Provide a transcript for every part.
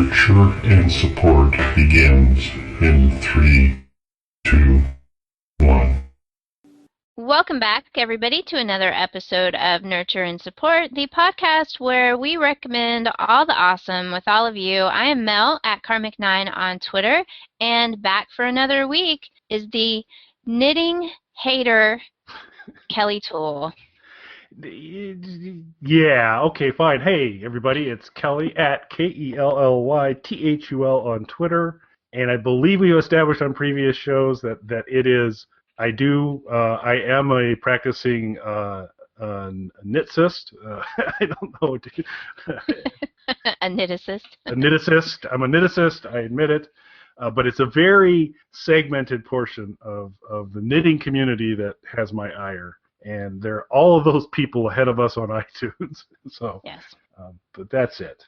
Nurture and support begins in 3, 2, 1. Welcome back, everybody, to another episode of Nurture and Support, the podcast where we recommend all the awesome with all of you. I am Mel at Karmic9 on Twitter, and back for another week is the knitting hater, Kelly Toole. Yeah, okay, fine. Hey, everybody, it's Kelly at KELLYTHUL on Twitter, and I believe we established on previous shows that it is, I am a practicing knitcist. I don't know. A kniticist. A kniticist. I'm a kniticist, I admit it. But it's a very segmented portion of the knitting community that has my ire. And there are all of those people ahead of us on iTunes. So, yes. But that's it.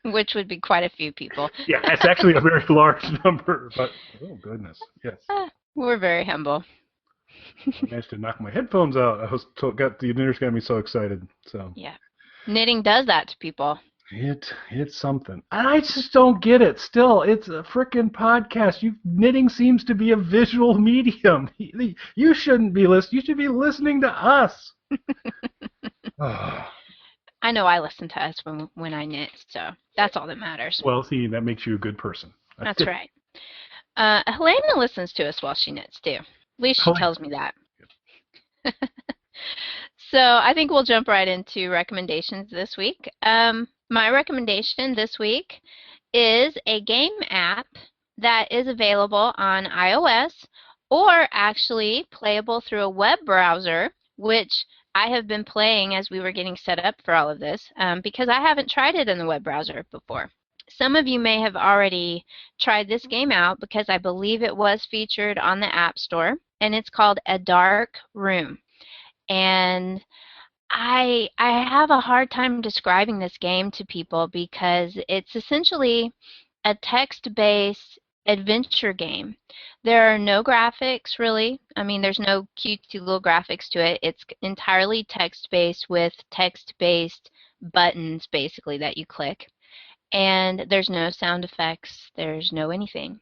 Which would be quite a few people. Yeah, it's actually a very large number. But oh goodness, yes. We're very humble. I managed to knock my headphones out. The news got me so excited. So yeah, knitting does that to people. It's something. I just don't get it. Still, it's a frickin' podcast. Knitting seems to be a visual medium. You shouldn't be listening. You should be listening to us. I know I listen to us when I knit, so that's all that matters. Well, see, that makes you a good person. That's right. Helena listens to us while she knits, too. At least she tells me that. So I think we'll jump right into recommendations this week. My recommendation this week is a game app that is available on iOS or actually playable through a web browser, which I have been playing as we were getting set up for all of this because I haven't tried it in the web browser before. Some of you may have already tried this game out because I believe it was featured on the App Store, and it's called ADarkRoomss. And I have a hard time describing this game to people because it's essentially a text-based adventure game. There are no graphics, really. I mean, there's no cutesy little graphics to it. It's entirely text-based with text-based buttons, basically, that you click. And there's no sound effects. There's no anything.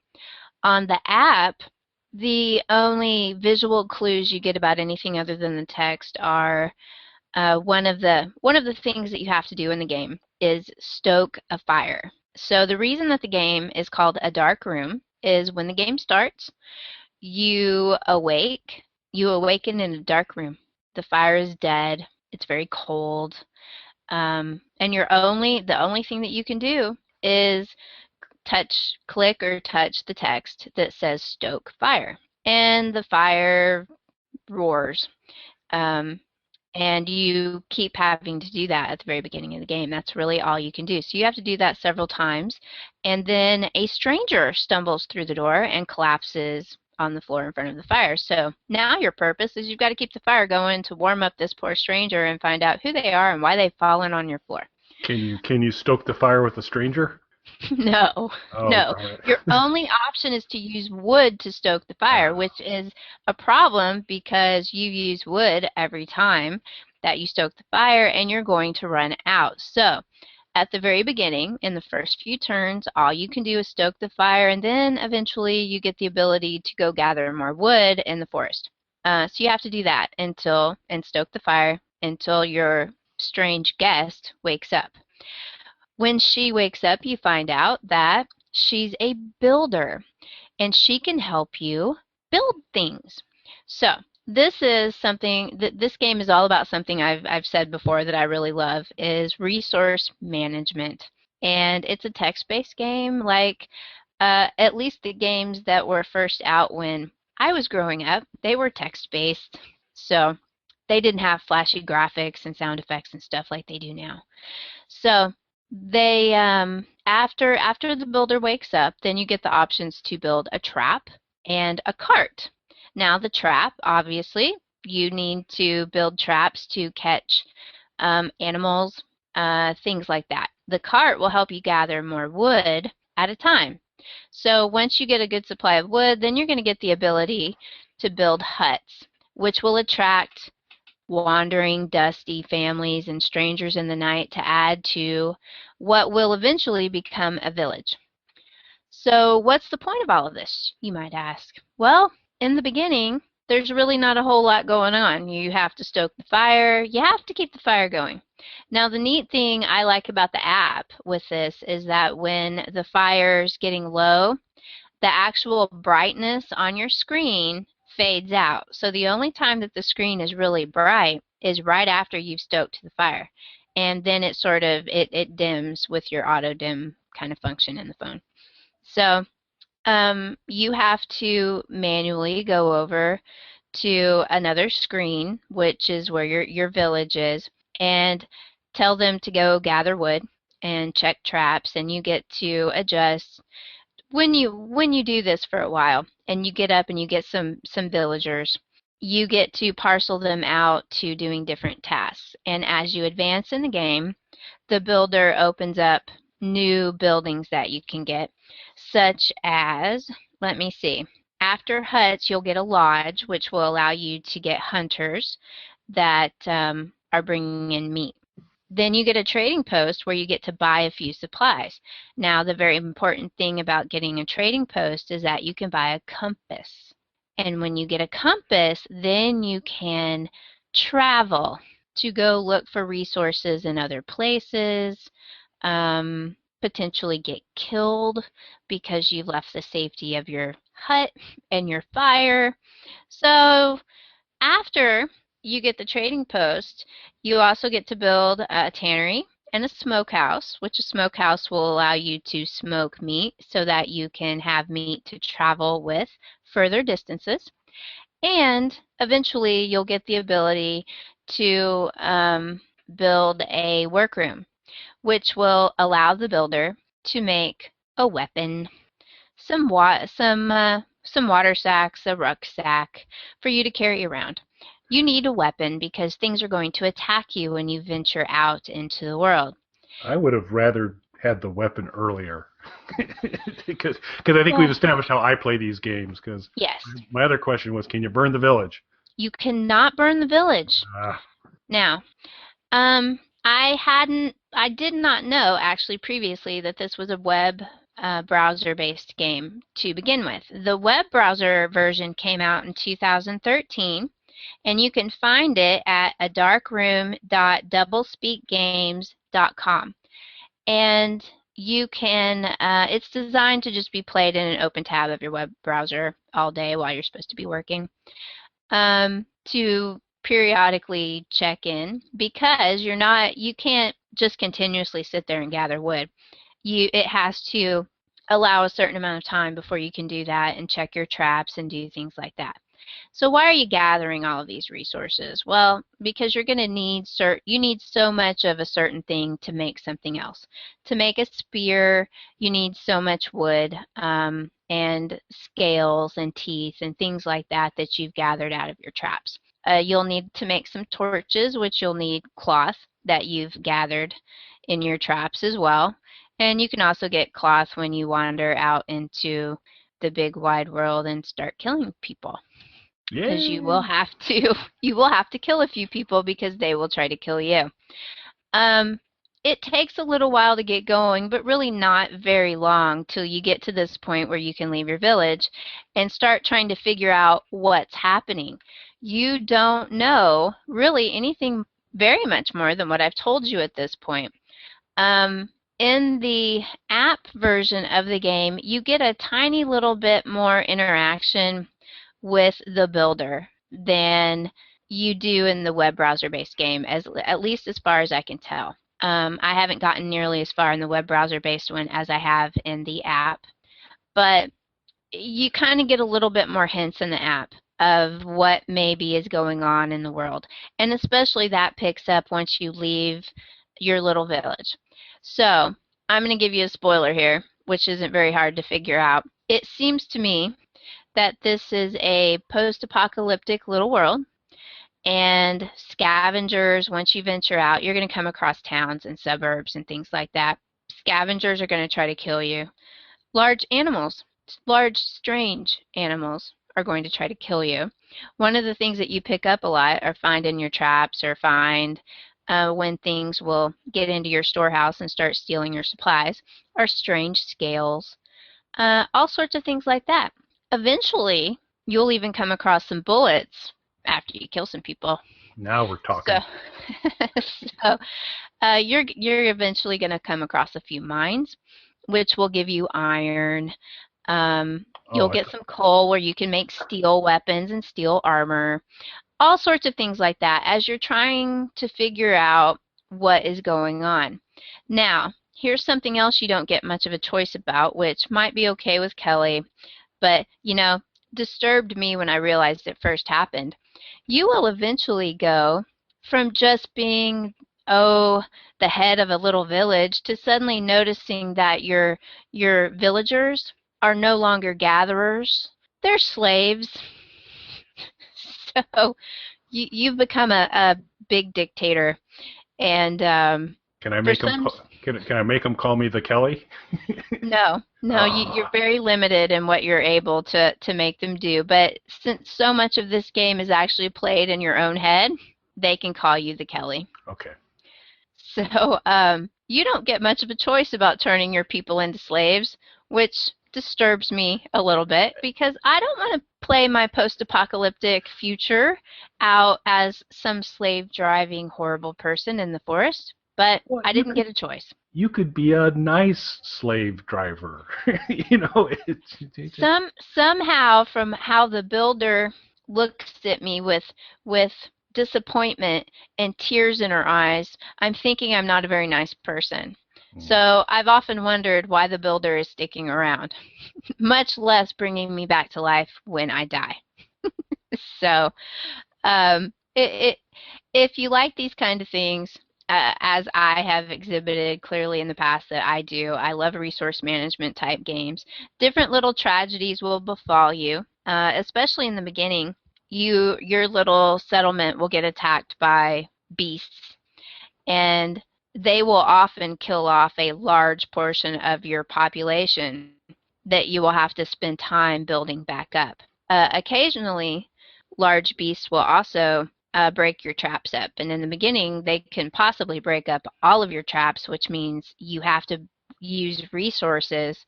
On the app, the only visual clues you get about anything other than the text are one of the things that you have to do in the game is stoke a fire. So the reason that the game is called A Dark Room is when the game starts, you awaken in a dark room. The fire is dead. It's very cold. And the only thing that you can do is click or touch the text that says stoke fire. And the fire roars. And you keep having to do that at the very beginning of the game. That's really all you can do. So you have to do that several times. And then a stranger stumbles through the door and collapses on the floor in front of the fire. So now your purpose is you've got to keep the fire going to warm up this poor stranger and find out who they are and why they've fallen on your floor. Can you stoke the fire with a stranger? No, no. Right. Your only option is to use wood to stoke the fire, which is a problem because you use wood every time that you stoke the fire and you're going to run out. So at the very beginning, in the first few turns, all you can do is stoke the fire, and then eventually you get the ability to go gather more wood in the forest. So you have to do that and stoke the fire until your strange guest wakes up. When she wakes up, you find out that she's a builder, and she can help you build things. So this is something this game is all about. Something I've said before that I really love is resource management, and it's a text-based game, like at least the games that were first out when I was growing up. They were text-based, so they didn't have flashy graphics and sound effects and stuff like they do now. So they after the builder wakes up, then you get the options to build a trap and a cart. Now the trap, obviously, you need to build traps to catch animals, things like that. The cart will help you gather more wood at a time. So once you get a good supply of wood, then you're going to get the ability to build huts, which will attract wandering, dusty families and strangers in the night to add to what will eventually become a village. So what's the point of all of this, you might ask? Well, in the beginning, there's really not a whole lot going on. You have to stoke the fire. You have to keep the fire going. Now, the neat thing I like about the app with this is that when the fire's getting low, the actual brightness on your screen fades out. So the only time that the screen is really bright is right after you've stoked the fire. And then it sort of, it dims with your auto dim kind of function in the phone. So you have to manually go over to another screen, which is where your village is, and tell them to go gather wood and check traps, and you get to adjust when you do this for a while and you get up and you get some villagers. You get to parcel them out to doing different tasks, and as you advance in the game, the builder opens up new buildings that you can get, such as, let me see, after huts you'll get a lodge, which will allow you to get hunters that are bringing in meat. Then you get a trading post where you get to buy a few supplies. Now, the very important thing about getting a trading post is that you can buy a compass. And when you get a compass, then you can travel to go look for resources in other places, potentially get killed because you've left the safety of your hut and your fire. So after you get the trading post, you also get to build a tannery and a smokehouse, which a smokehouse will allow you to smoke meat so that you can have meat to travel with further distances. And eventually you'll get the ability to build a workroom, which will allow the builder to make a weapon, some water sacks, a rucksack for you to carry around. You need a weapon because things are going to attack you when you venture out into the world. I would have rather had the weapon earlier. because I think we've established how I play these games. Because yes. My other question was, can you burn the village? You cannot burn the village. Now, I did not know actually previously that this was a web browser-based game to begin with. The web browser version came out in 2013, and you can find it at ADarkRoom.doublespeakgames.com. And you can, it's designed to just be played in an open tab of your web browser all day while you're supposed to be working, to periodically check in, because you can't just continuously sit there and gather wood. It has to allow a certain amount of time before you can do that and check your traps and do things like that. So why are you gathering all of these resources? Well, because you're going to need you need so much of a certain thing to make something else. To make a spear, you need so much wood and scales and teeth and things like that that you've gathered out of your traps. You'll need to make some torches, which you'll need cloth that you've gathered in your traps as well. And you can also get cloth when you wander out into the big wide world and start killing people. Because you will have to kill a few people because they will try to kill you. It takes a little while to get going, but really not very long till you get to this point where you can leave your village and start trying to figure out what's happening. You don't know really anything very much more than what I've told you at this point. In the app version of the game, you get a tiny little bit more interaction with the builder than you do in the web browser-based game, at least as far as I can tell. I haven't gotten nearly as far in the web browser-based one as I have in the app, but you kind of get a little bit more hints in the app of what maybe is going on in the world, and especially that picks up once you leave your little village. So I'm going to give you a spoiler here, which isn't very hard to figure out. It seems to me that this is a post-apocalyptic little world, and scavengers, once you venture out, you're going to come across towns and suburbs and things like that. Scavengers are going to try to kill you. Large animals, large strange animals, are going to try to kill you. One of the things that you pick up a lot or find in your traps or find when things will get into your storehouse and start stealing your supplies are strange scales, all sorts of things like that. Eventually, you'll even come across some bullets after you kill some people. Now we're talking. So you're eventually going to come across a few mines, which will give you iron. You'll get some coal where you can make steel weapons and steel armor, all sorts of things like that as you're trying to figure out what is going on. Now, here's something else you don't get much of a choice about, which might be okay with Kelly, but, disturbed me when I realized it first happened. You will eventually go from just being, the head of a little village to suddenly noticing that your villagers are no longer gatherers. They're slaves. So you've become a big dictator. And can I make them call me the Kelly? No, you're very limited in what you're able to make them do. But since so much of this game is actually played in your own head, they can call you the Kelly. Okay. So you don't get much of a choice about turning your people into slaves, which disturbs me a little bit because I don't want to play my post-apocalyptic future out as some slave-driving horrible person in the forest. But I didn't get a choice. You could be a nice slave driver. Somehow from how the builder looks at me with disappointment and tears in her eyes, I'm thinking I'm not a very nice person. So I've often wondered why the builder is sticking around, much less bringing me back to life when I die. So if you like these kind of things, as I have exhibited clearly in the past that I do, I love resource management type games. Different little tragedies will befall you, especially in the beginning. Your little settlement will get attacked by beasts, and they will often kill off a large portion of your population that you will have to spend time building back up. Occasionally, large beasts will also break your traps up. And in the beginning, they can possibly break up all of your traps, which means you have to use resources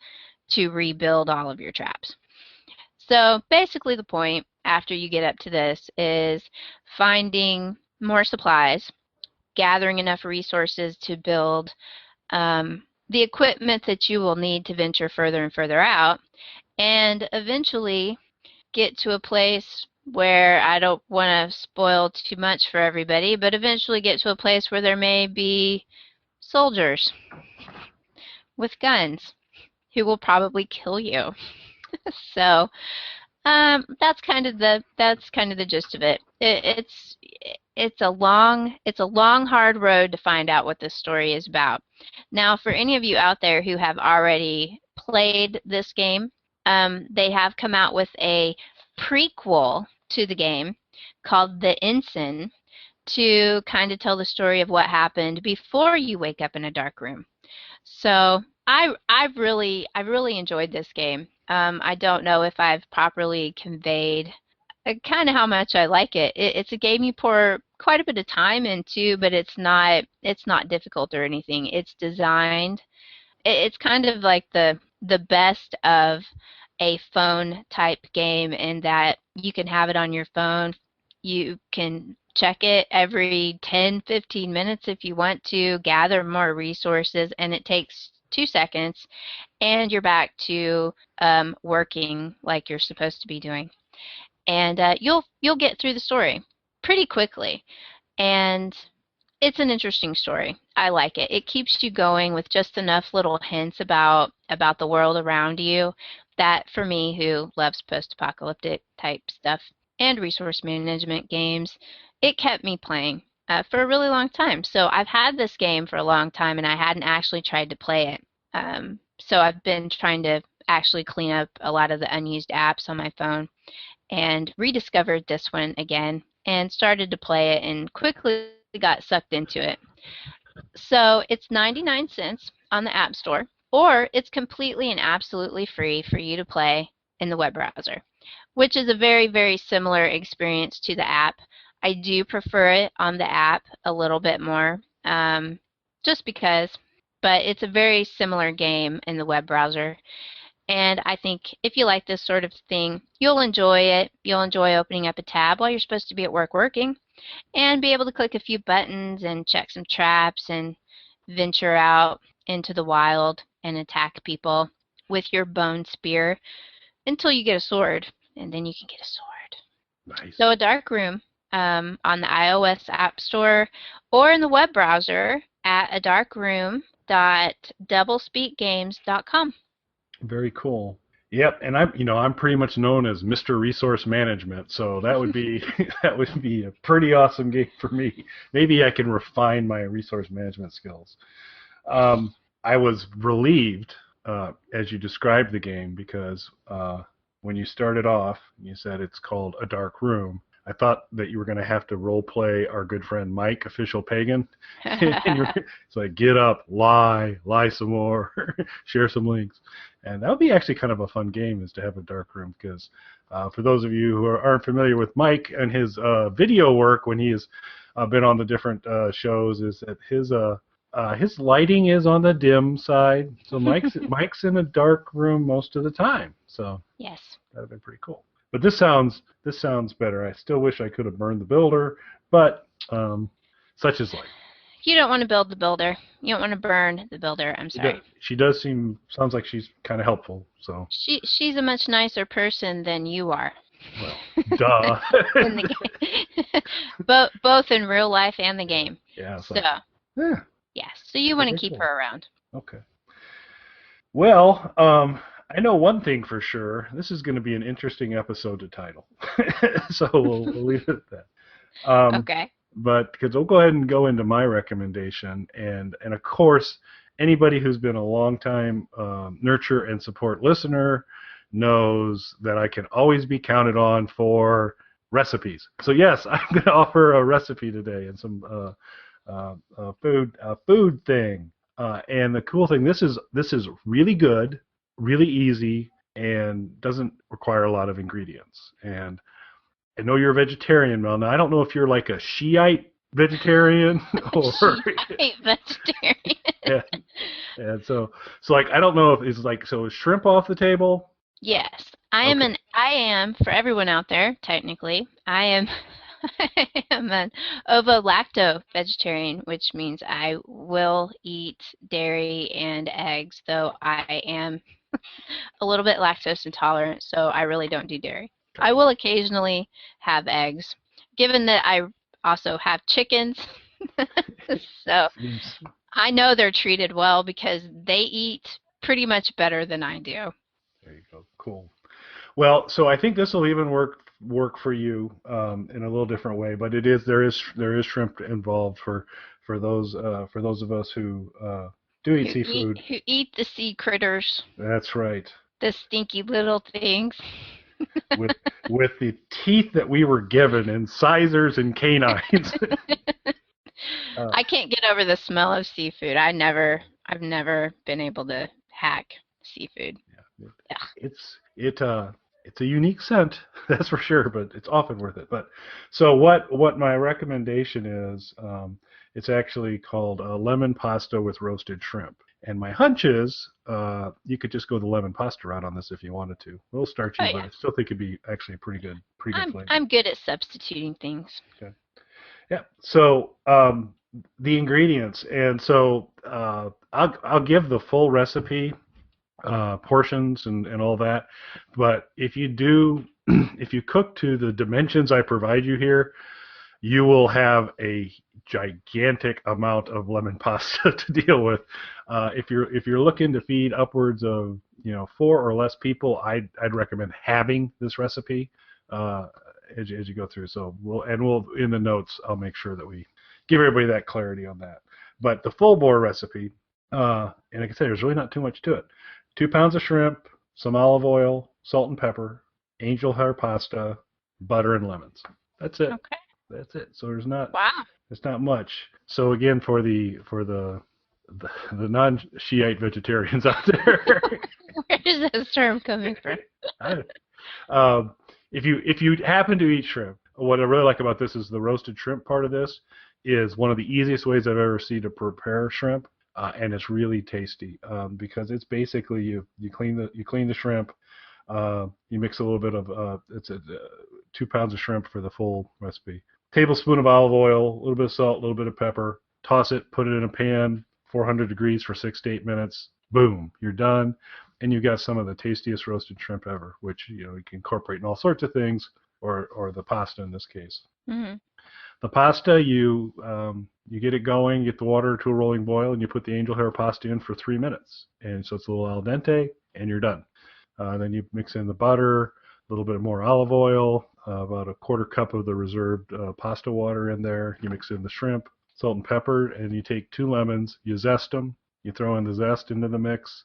to rebuild all of your traps. So basically the point after you get up to this is finding more supplies, gathering enough resources to build the equipment that you will need to venture further and further out, and eventually get to a place where I don't want to spoil too much for everybody, but eventually get to a place where there may be soldiers with guns who will probably kill you. So that's kind of the gist of it. It's a long hard road to find out what this story is about. Now, for any of you out there who have already played this game, they have come out with a prequel to the game called The Ensign to kind of tell the story of what happened before you wake up in a dark room. So I've really enjoyed this game. I don't know if I've properly conveyed kind of how much I like it. It's a game you pour quite a bit of time into, but it's not difficult or anything. It's designed. It's kind of like the best of a phone type game in that you can have it on your phone. You can check it every 10-15 minutes if you want to, gather more resources, and it takes 2 seconds, and you're back to working like you're supposed to be doing. And you'll get through the story pretty quickly. And it's an interesting story. I like it. It keeps you going with just enough little hints about the world around you that, for me, who loves post-apocalyptic type stuff and resource management games, it kept me playing for a really long time. So I've had this game for a long time, and I hadn't actually tried to play it. So I've been trying to actually clean up a lot of the unused apps on my phone and rediscovered this one again and started to play it and quickly got sucked into it. So it's 99 cents on the App Store, or it's completely and absolutely free for you to play in the web browser. which is a very, very similar experience to the app. I do prefer it on the app a little bit more, just because, but it's a very similar game in the web browser. And I think if you like this sort of thing, you'll enjoy it. You'll enjoy opening up a tab while you're supposed to be at work working and be able to click a few buttons and check some traps and venture out into the wild and attack people with your bone spear until you get a sword, and then you can get a sword. Nice. So A Dark Room on the iOS App Store or in the web browser at adarkroom.doublespeakgames.com. Very cool. Yep, and I'm pretty much known as Mr. Resource Management, so that would be that would be a pretty awesome game for me. Maybe I can refine my resource management skills. I was relieved as you described the game because when you started off, you said it's called A Dark Room. I thought that you were going to have to role play our good friend Mike, official pagan. It's like, get up, lie some more, share some links. And that would be actually kind of a fun game, is to have a dark room, because for those of you who aren't familiar with Mike and his video work when he has been on the different shows, is that his lighting is on the dim side. So Mike's in a dark room most of the time. So yes, that would have been pretty cool. But this sounds better. I still wish I could have burned the builder, but such is life. You don't want to build the builder. You don't want to burn the builder. I'm sorry. She sounds like she's kind of helpful. So she's a much nicer person than you are. Well, duh. In the game. both in real life and the game. Yeah. So yeah. Yeah. So you want to keep cool. her around. Okay. Well, I know one thing for sure. This is going to be an interesting episode to title. So we'll leave it at that. Okay. But because we'll go ahead and go into my recommendation, and of course, anybody who's been a long time nurture and support listener knows that I can always be counted on for recipes. So yes, I'm going to offer a recipe today and some food thing. And the cool thing, this is really good, really easy, and doesn't require a lot of ingredients. And I know you're a vegetarian, Mel. Now, I don't know if you're like a Shiite vegetarian or Shiite vegetarian. and so like I don't know if it's like, so is shrimp off the table? Yes, I am for everyone out there. Technically, I am an ovo-lacto vegetarian, which means I will eat dairy and eggs, though I am a little bit lactose intolerant, so I really don't do dairy. I will occasionally have eggs, given that I also have chickens. So I know they're treated well because they eat pretty much better than I do. There you go. Cool. Well, so I think this will even work for you in a little different way, but there is shrimp involved for those of us who do eat seafood. Who eat the sea critters. That's right. The stinky little things. with the teeth that we were given, incisors and canines. I can't get over the smell of seafood. I've never been able to hack seafood. Yeah. It's a unique scent, that's for sure, but it's often worth it. But so what my recommendation is, it's actually called lemon pasta with roasted shrimp. And my hunch is you could just go the lemon pasta route on this if you wanted to. A little starchy, but I still think it'd be actually a pretty good flavor. I'm good at substituting things. Okay. Yeah. So the ingredients, and so I'll give the full recipe, portions and all that. But if you cook to the dimensions I provide you here, you will have a gigantic amount of lemon pasta to deal with. If you're looking to feed upwards of 4 or less people, I'd recommend having this recipe as you go through. So we'll in the notes, I'll make sure that we give everybody that clarity on that. But the full bore recipe, and like I said, there's really not too much to it. 2 pounds of shrimp, some olive oil, salt and pepper, angel hair pasta, butter and lemons. That's it. Okay. That's it. So there's not much. So again, for the non-Shiite vegetarians out there, where is this term coming from? if you happen to eat shrimp, what I really like about this is the roasted shrimp part of this is one of the easiest ways I've ever seen to prepare shrimp, and it's really tasty because it's basically you clean the shrimp, you mix a little bit of 2 pounds of shrimp for the full recipe, tablespoon of olive oil, a little bit of salt, a little bit of pepper, toss it, put it in a pan, 400 degrees for 6 to 8 minutes. Boom, you're done. And you've got some of the tastiest roasted shrimp ever, which you can incorporate in all sorts of things, or the pasta in this case. Mm-hmm. The pasta, you get it going, get the water to a rolling boil, and you put the angel hair pasta in for 3 minutes, and so it's a little al dente, and you're done. Then you mix in the butter, a little bit more olive oil, about a quarter cup of the reserved pasta water in there. You mix in the shrimp, salt and pepper, and you take 2 lemons, you zest them, you throw in the zest into the mix.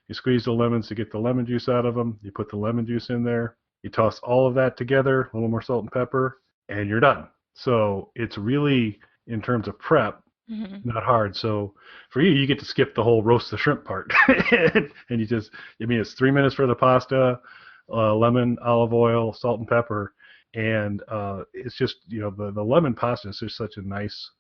You squeeze the lemons to get the lemon juice out of them. You put the lemon juice in there. You toss all of that together, a little more salt and pepper, and you're done. So it's really, in terms of prep, not hard. So for you, you get to skip the whole roast the shrimp part. And you just, it's 3 minutes for the pasta, lemon, olive oil, salt and pepper. And it's just, the lemon pasta is just such a nice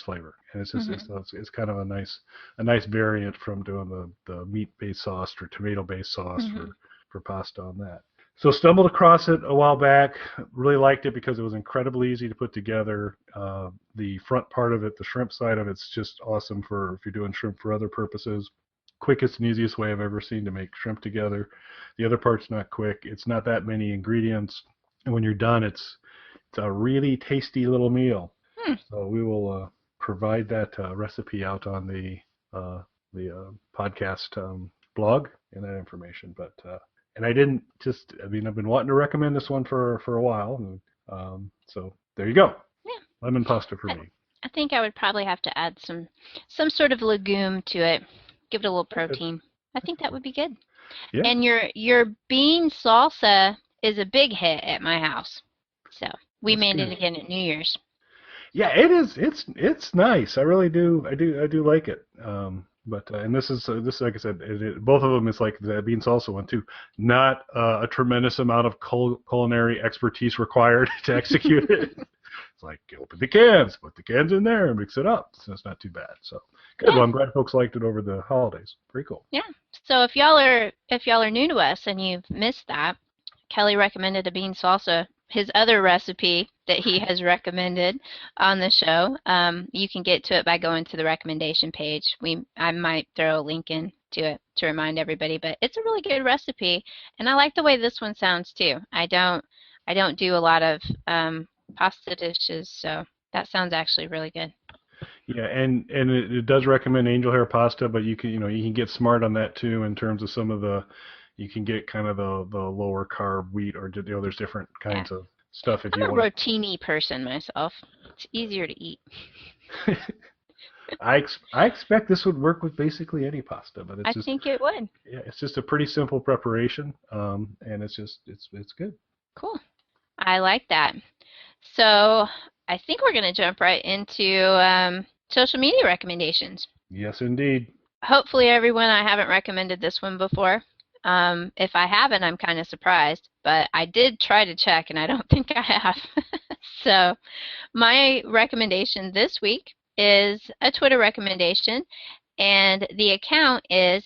flavor, and it's just it's kind of a nice variant from doing the meat-based sauce or tomato-based sauce for pasta on that. So stumbled across it a while back, really liked it because it was incredibly easy to put together. The front part of it, the shrimp side of it's just awesome for if you're doing shrimp for other purposes. Quickest and easiest way I've ever seen to make shrimp together. The other part's not quick. It's not that many ingredients, and when you're done, it's a really tasty little meal. So we will provide that recipe out on the podcast blog and that information. But and I've been wanting to recommend this one for a while. And, so there you go. Yeah. Lemon pasta for me. I think I would probably have to add some sort of legume to it. Give it a little protein. I think that would be good. Yeah. And your bean salsa is a big hit at my house. So we made it again at New Year's. Yeah, it is. It's nice. I really do. I do like it. And this is like I said, both of them is like the bean salsa one too. Not a tremendous amount of culinary expertise required to execute it. It's like open the cans, put the cans in there, and mix it up. So it's not too bad. So good. Yeah. Well, I'm glad folks liked it over the holidays. Pretty cool. Yeah. So if y'all are new to us and you've missed that, Kelly recommended a bean salsa. His other recipe that he has recommended on the show. You can get to it by going to the recommendation page. I might throw a link in to it to remind everybody, but it's a really good recipe, and I like the way this one sounds too. I don't do a lot of pasta dishes, so that sounds actually really good. Yeah, and it does recommend angel hair pasta, but you can get smart on that too in terms of some of the. You can get kind of the lower carb wheat, or there's different kinds of stuff. If I'm a rotini person myself. It's easier to eat. I expect this would work with basically any pasta, but I think it would. Yeah, it's just a pretty simple preparation, and it's good. Cool. I like that. So I think we're going to jump right into social media recommendations. Yes, indeed. Hopefully, everyone, I haven't recommended this one before. If I haven't, I'm kind of surprised, but I did try to check, and I don't think I have. So my recommendation this week is a Twitter recommendation, and the account is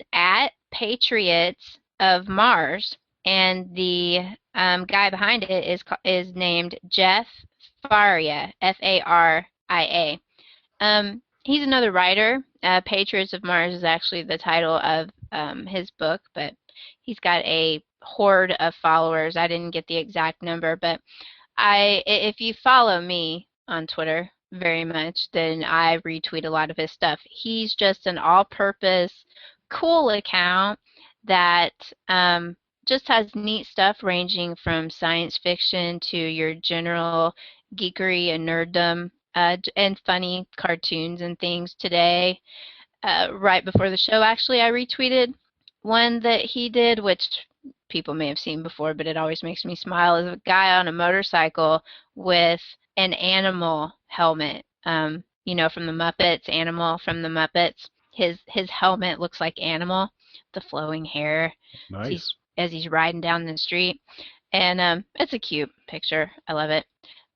@Patriots of Mars, and the guy behind it is named Jeff Faria, Faria. He's another writer. Patriots of Mars is actually the title of his book, but he's got a horde of followers. I didn't get the exact number, but if you follow me on Twitter very much, then I retweet a lot of his stuff. He's just an all-purpose, cool account that just has neat stuff ranging from science fiction to your general geekery and nerddom and funny cartoons and things. Today, right before the show, actually, I retweeted one that he did, which people may have seen before, but it always makes me smile, is a guy on a motorcycle with an animal helmet. From the Muppets, Animal from the Muppets. His helmet looks like Animal, the flowing hair. Nice. as he's riding down the street. And it's a cute picture. I love it.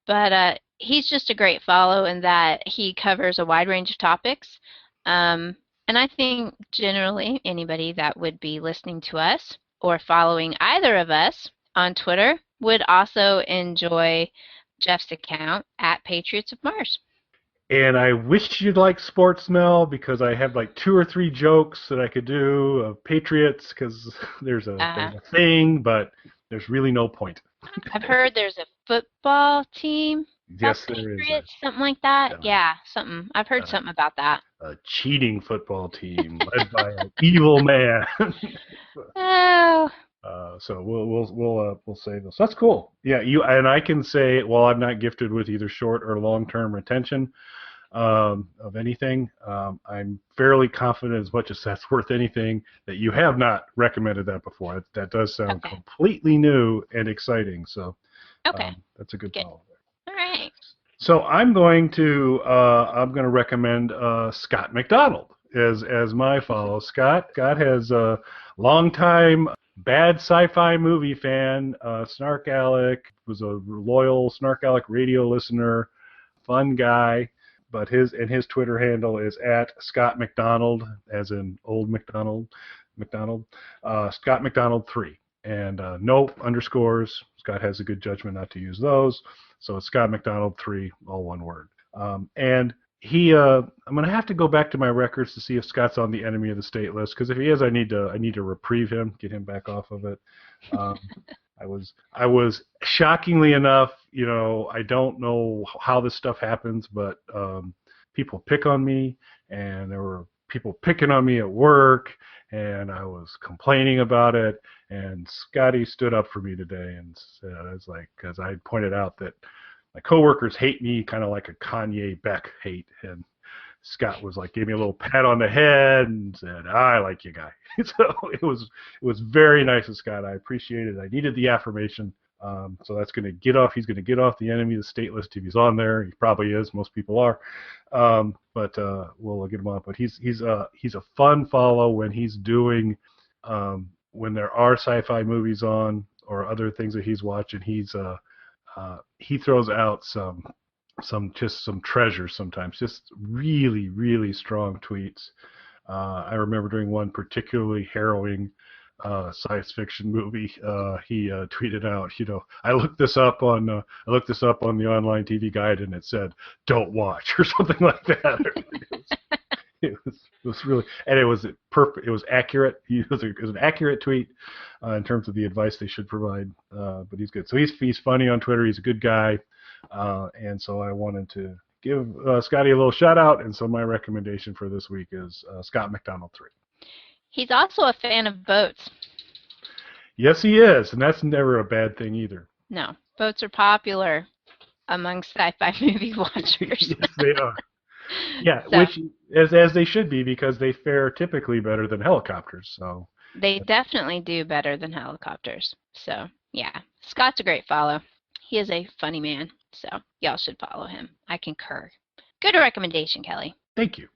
But he's just a great follow in that he covers a wide range of topics. And I think generally anybody that would be listening to us or following either of us on Twitter would also enjoy Jeff's account at Patriots of Mars. And I wish you'd like Sports Mel, because I have like 2 or 3 jokes that I could do of Patriots, because there's a thing, but there's really no point. I've heard there's a football team. Yes, there is. Patriots, something like that. Yeah, something. I've heard something about that. A cheating football team led by an evil man. Oh. So we'll say this. That's cool. Yeah, and I can say, while I'm not gifted with either short or long-term retention of anything, I'm fairly confident, as much as that's worth anything, that you have not recommended that before. That does sound completely new and exciting. So that's a good follow. All right. So I'm going to recommend Scott McDonald as my follow. Scott has a long-time bad sci-fi movie fan, Snark Alec, was a loyal Snark Alec radio listener, fun guy, but his Twitter handle is at Scott McDonald, as in old McDonald, Scott McDonald 3, and no underscores. Scott has a good judgment not to use those, so it's Scott McDonald 3, all one word. And he, I'm gonna have to go back to my records to see if Scott's on the enemy of the state list, because if he is, I need to reprieve him, get him back off of it. I was shockingly enough, I don't know how this stuff happens, but people pick on me, and there were people picking on me at work, and I was complaining about it, and Scotty stood up for me today and said, I was like, because I pointed out that my coworkers hate me kind of like a Kanye Beck hate, and Scott was like, gave me a little pat on the head and said, I like you, guy. So it was very nice of Scott. I appreciate it. I needed the affirmation. So that's going to get off. He's going to get off the enemy of the state list if he's on there. He probably is. Most people are. But we'll get him on. But he's a fun follow when he's doing when there are sci-fi movies on or other things that he's watching. He throws out some treasures sometimes, just really, really strong tweets. I remember during one particularly harrowing science fiction movie, he tweeted out, I looked this up on the online TV guide, and it said, "Don't watch," or something like that. It was really, and it was perfect. It was accurate. It was an accurate tweet in terms of the advice they should provide. But he's good. So he's funny on Twitter. He's a good guy, and so I wanted to give Scotty a little shout out. And so my recommendation for this week is Scott McDonald 3. He's also a fan of boats. Yes, he is, and that's never a bad thing either. No, boats are popular among sci-fi movie watchers. Yes, they are. Yeah, so, which as they should be, because they fare typically better than helicopters. So they definitely do better than helicopters. So yeah, Scott's a great follow. He is a funny man, so y'all should follow him. I concur. Good recommendation, Kelly. Thank you.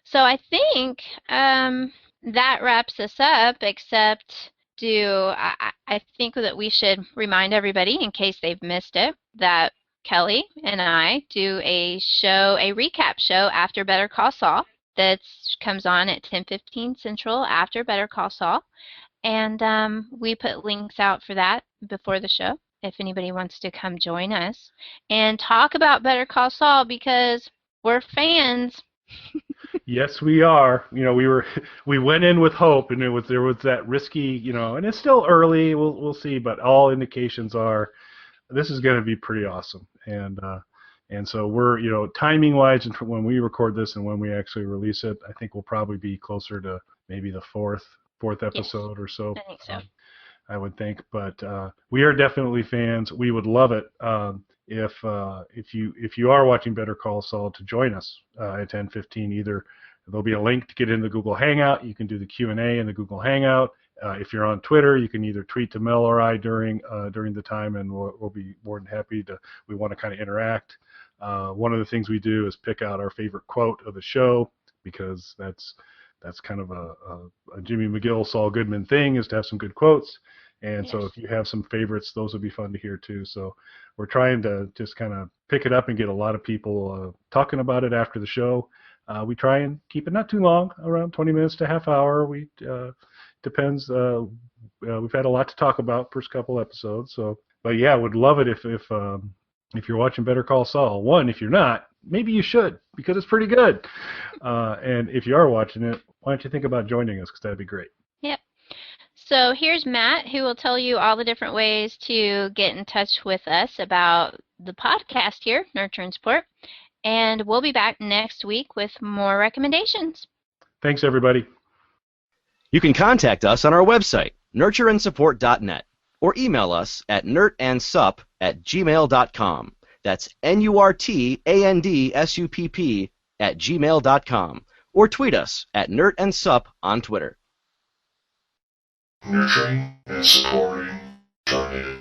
So I think that wraps us up, except I think that we should remind everybody, in case they've missed it, that Kelly and I do a recap show after Better Call Saul that comes on at 10:15 Central after Better Call Saul. And we put links out for that before the show if anybody wants to come join us and talk about Better Call Saul, because we're fans. Yes, we are. We went in with hope, and there was that risky, and it's still early. We'll see, but all indications are this is going to be pretty awesome. And so we're, timing wise, and when we record this and when we actually release it, I think we'll probably be closer to maybe the fourth episode or so. I think so. I would think, but we are definitely fans. We would love it if you are watching Better Call Saul to join us at 10:15. Either there'll be a link to get in the Google Hangout. You can do the Q&A in the Google Hangout. If you're on Twitter, you can either tweet to Mel or I during the time, and we'll be more than happy to. We want to kind of interact. One of the things we do is pick out our favorite quote of the show, because that's That's kind of a Jimmy McGill, Saul Goodman thing, is to have some good quotes. And so if you have some favorites, those would be fun to hear too. So we're trying to just kind of pick it up and get a lot of people talking about it after the show. We try and keep it not too long, around 20 minutes to half hour. Depends. We've had a lot to talk about first couple episodes. So, but yeah, would love it if you're watching Better Call Saul. One, if you're not, maybe you should, because it's pretty good. And if you are watching it, why don't you think about joining us, because that'd be great. Yep. So here's Matt, who will tell you all the different ways to get in touch with us about the podcast here, Nurture and Support. And we'll be back next week with more recommendations. Thanks, everybody. You can contact us on our website, nurtureandsupport.net, or email us at nurtandsupp@gmail.com. That's NURTANDSUPP@gmail.com, or tweet us at nurtandsupp on Twitter. Nurturing and supporting tornado.